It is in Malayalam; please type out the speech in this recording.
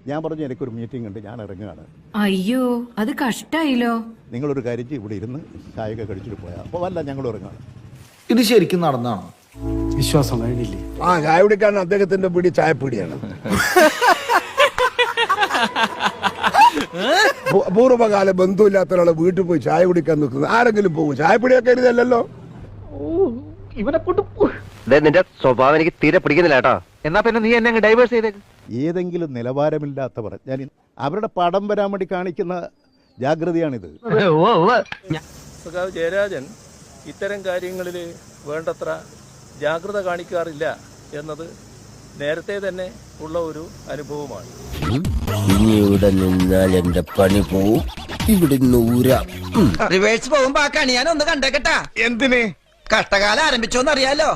ഞാൻ പറഞ്ഞു എനിക്കൊരു മീറ്റിംഗ് ഉണ്ട്, ഞാൻ ഇറങ്ങുകയാണ്. അയ്യോ അത് കഷ്ടായില്ലോ. നിങ്ങളൊരു കാര്യം ഇവിടെ ഇരുന്ന് ചായയൊക്കെ കഴിച്ചിട്ട് പോയാൽ അപ്പോൾ അല്ല ഞങ്ങൾ ഇറങ്ങുകയാണ്. ഇത് ശരിക്കും നടന്നാണോ? വിശ്വാസം കഴിഞ്ഞില്ലേ? ചായ കുടിക്കാൻ അദ്ദേഹത്തിന്റെ പിടി ചായപ്പിടിയാണ്. പൂർവ്വകാല ബന്ധുവില്ലാത്ത ഒരാളെ വീട്ടിൽ പോയി ചായ കുടിക്കാൻ നിൽക്കുന്നത് ആരെങ്കിലും പോകും? ചായപ്പിടിയൊക്കെ എഴുതല്ലോ. നിന്റെ സ്വഭാവം എനിക്ക് തീരെ പിടിക്കുന്നില്ല കേട്ടോ. എന്നാ പിന്നെ നീ എന്നെ ഡൈവേഴ്സ് ചെയ്തേക്ക്. ഏതെങ്കിലും നിലവാരമില്ലാത്തവർ ഞാൻ അവരുടെ പടം വരാൻ വേണ്ടി കാണിക്കുന്ന ജാഗ്രതയാണിത്. സഖാവ് ജയരാജൻ ഇത്തരം കാര്യങ്ങളിൽ വേണ്ടത്ര ജാഗ്രത കാണിക്കാറില്ല എന്നത് നേരത്തെ തന്നെ ഉള്ള ഒരു അനുഭവമാണ്. ഇനി ഇവിടെ നിന്നാൽ എന്റെ പണി പോവും. ഇവിടെ റിവേഴ്സ് പോകുമ്പോ ആ കണി ഞാൻ ഒന്ന് കണ്ടേക്കട്ടാ. എന്തിന്? കഷ്ടകാലം ആരംഭിച്ചോന്നറിയാലോ.